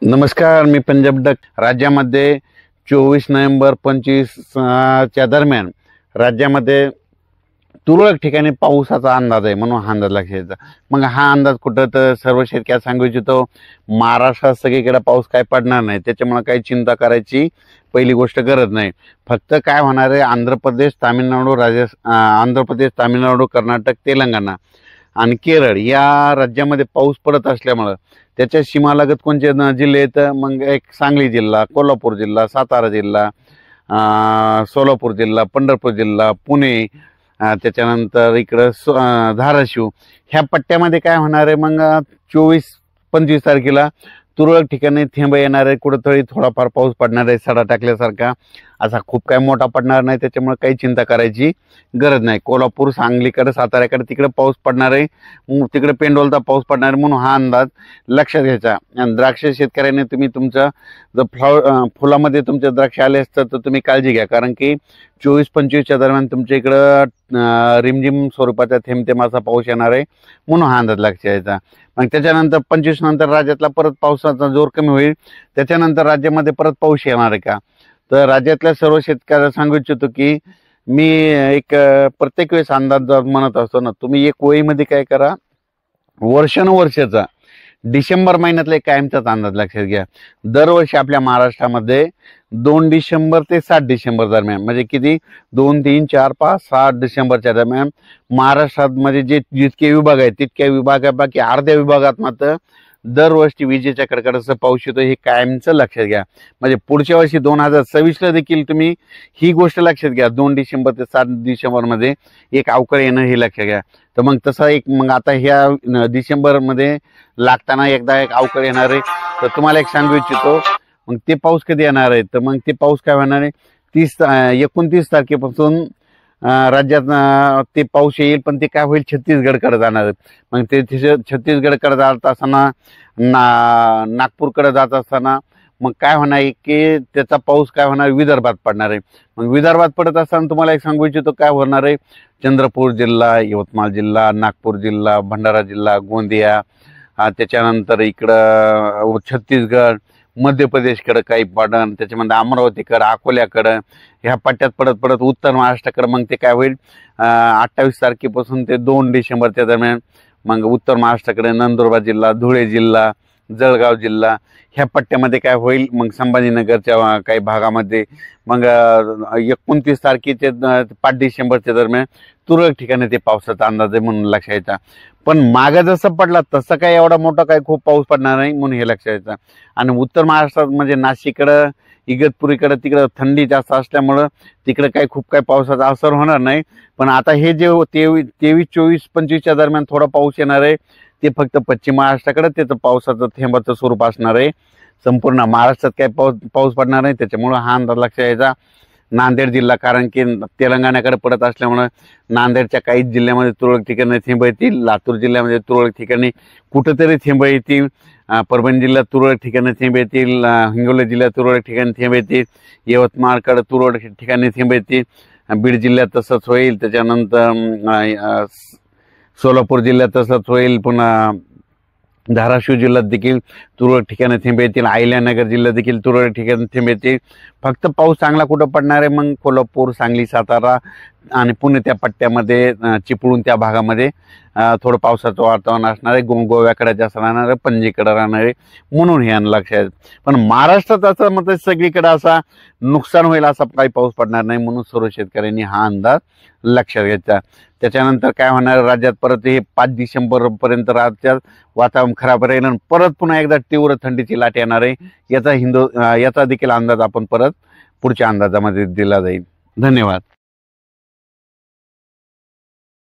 नमस्कार, मी पंजाब डक। राज्यामध्ये 24 नोव्हेंबर 25 च्या दरम्यान राज्यामध्ये तुरळक ठिकाणी पावसाचा अंदाज आहे, म्हणून हा अंदाज लक्षात येतो। मग हा अंदाज कुठं तर सर्व शेतकऱ्यांना सांगू इच्छितो, महाराष्ट्रात सगळीकडे पाऊस काय पडणार नाही, त्याच्यामुळे काही चिंता करायची पहिली गोष्ट गरज नाही। फक्त काय होणार आहे, आंध्र प्रदेश, तामिळनाडू, कर्नाटक, तेलंगणा आणि केरळ या राज्यामध्ये पाऊस पडत असल्यामुळे त्याच्या सीमालगत कोणते जिल्हे आहेत, मग एक सांगली जिल्हा, कोल्हापूर जिल्हा, सातारा जिल्हा, सोलापूर जिल्हा, पंढरपूर जिल्हा, पुणे, त्याच्यानंतर इकडं धाराशिव ह्या पट्ट्यामध्ये काय होणार आहे, मग 24-25 तारखेला तुरळक ठिकाणी थेंब येणार आहे, कुठंतरी थोडाफार पाऊस पडणार आहे, सडा टाकल्यासारखा, असा खूप काय मोठा पडणार नाही, त्याच्यामुळे काही चिंता करायची गरज नाही। कोल्हापूर, सांगलीकडे, साताऱ्याकडे तिकडे पाऊस पडणार आहे, तिकडे पेंडोलचा पाऊस पडणार आहे, म्हणून हा अंदाज लक्षात घ्यायचा। आणि द्राक्ष शेतकऱ्याने तुम्ही तुमचं जर फुलामध्ये तुमचे द्राक्ष आले असतं तर तुम्ही काळजी घ्या, कारण की 24-25च्या दरम्यान तुमच्या इकडं रिमझिम स्वरूपाचा थेंब असा पाऊस येणार आहे, म्हणून हा अंदाज लक्षात घ्यायचा। मग त्याच्यानंतर 25 नंतर राज्यातला परत पावसाचा जोर कमी होईल, त्याच्यानंतर राज्यामध्ये परत पाऊस येणार आहे का, तर राज्यातल्या सर्व शेतकऱ्यांना सांगू इच्छितो की मी एक प्रत्येक वेळेस अंदाज म्हणत असतो ना, तुम्ही एक वहीमध्ये काय करा, वर्षानुवर्षाचा डिसेंबर महिन्यातला एक कायमचाच अंदाज लक्षात घ्या। दरवर्षी आपल्या महाराष्ट्रामध्ये 2 डिसेंबर ते 7 डिसेंबर दरम्यान, म्हणजे किती 2, 3, 4, 5, 7 डिसेंबरच्या दरम्यान महाराष्ट्रामध्ये जितके विभाग आहेत तितक्या विभागापैकी अर्ध्या विभागात मात्र दरवर्षी विजेच्या कडकडाटाचा पाऊस येतो, हे कायमचं लक्षात घ्या। म्हणजे पुढच्या वर्षी 2026ला देखील तुम्ही ही गोष्ट लक्षात घ्या, 2 डिसेंबर ते 7 डिसेंबरमध्ये एक अवकाळी येणं हे लक्षात घ्या। तर मग तसा एक मग आता ह्या डिसेंबरमध्ये लागताना एकदा एक अवकाळी येणार आहे, तर तुम्हाला एक सांगू इच्छितो, मग ते पाऊस कधी येणार आहे, तर मग ते पाऊस काय होणार आहे, 29 तारखेपासून राज्यात ते पाऊस येईल, पण ते काय होईल, छत्तीसगडकडे जाणार आहे। मग ते छत्तीसगडकडे जात असताना नागपूरकडे जात असताना मग काय होणार आहे की त्याचा पाऊस काय होणार, विदर्भात पडणार आहे। मग विदर्भात पडत असताना तुम्हाला एक सांगू इच्छितो काय होणार आहे, चंद्रपूर जिल्हा, यवतमाळ जिल्हा, नागपूर जिल्हा, भंडारा जिल्हा, गोंदिया, त्याच्यानंतर इकडं छत्तीसगड, मध्य प्रदेशकडे काही पडण, त्याच्यामध्ये अमरावतीकडं, अकोल्याकडं ह्या पट्ट्यात पडत पडत उत्तर महाराष्ट्राकडे मग ते काय होईल, 28 तारखेपासून ते 2 डिसेंबरच्या दरम्यान मग उत्तर महाराष्ट्राकडे नंदुरबार जिल्हा, धुळे जिल्हा, जळगाव जिल्हा ह्या पट्ट्यामध्ये काय होईल, मग संभाजीनगरच्या काही भागामध्ये मग 29 तारखेचे 5 डिसेंबरच्या दरम्यान तुरळक ठिकाणी ते पावसाचा अंदाज आहे, म्हणून लक्षात घ्यायचा। पण मागं जसं पडला तसं काही एवढा मोठा काही खूप पाऊस पडणार नाही, म्हणून हे लक्षात घ्यायचं। आणि उत्तर महाराष्ट्रात म्हणजे नाशिककडं, इगतपुरीकडं तिकडं थंडी जास्त असल्यामुळं तिकडे काही खूप काही पावसाचा असर होणार नाही। पण आता हे जे 23, 24, 25च्या दरम्यान थोडा पाऊस येणार आहे, ते फक्त पश्चिम महाराष्ट्राकडे त्याचं पावसाचं थेंबाचं स्वरूप असणार आहे, संपूर्ण महाराष्ट्रात काही पाऊस पडणार नाही, त्याच्यामुळं हा अंदाज लक्षात यायचा। नांदेड जिल्हा, कारण की तेलंगणाकडे पडत असल्यामुळं नांदेडच्या काही जिल्ह्यामध्ये तुरळक ठिकाणी थेंब येतील, लातूर जिल्ह्यामध्ये तुरळक ठिकाणी कुठंतरी थेंब येतील, परभणी जिल्ह्यात तुरळक ठिकाणी थेंब येतील, हिंगोली जिल्ह्यात तुरळक ठिकाणी थेंब येतील, यवतमाळकडे तुरळक ठिकाणी थेंब येतील, बीड जिल्ह्यात तसंच होईल, त्याच्यानंतर सोलापूर जिल्ह्यात तसंच होईल, पुन्हा धाराशिव जिल्ह्यात देखील तुरळक ठिकाणी थेंब येतील, अहिल्यानगर जिल्ह्यात देखील तुरळक ठिकाणी थेंब येतील। फक्त पाऊस चांगला कुठं पडणार आहे, मग कोल्हापूर, सांगली, सातारा आणि पुणे त्या पट्ट्यामध्ये चिपळूण त्या भागामध्ये थोडं पावसाचं वातावरण असणार आहे, गोव्याकडे जास्त राहणार आहे, पणजीकडे राहणार आहे, म्हणून हे लक्षात। पण महाराष्ट्रात असं म्हणजे सगळीकडे असा नुकसान होईल असा काही पाऊस पडणार नाही, म्हणून सर्व शेतकऱ्यांनी हा अंदाज लक्षात घ्यायचा। त्याच्यानंतर काय होणार, राज्यात परत हे 5 डिसेंबरपर्यंत राज्यात वातावरण खराब राहील आणि परत पुन्हा एकदा तीव्र थंडीची लाट येणार आहे, याचा देखील अंदाज आपण परत पुढच्या अंदाजामध्ये दिला जाईल। धन्यवाद।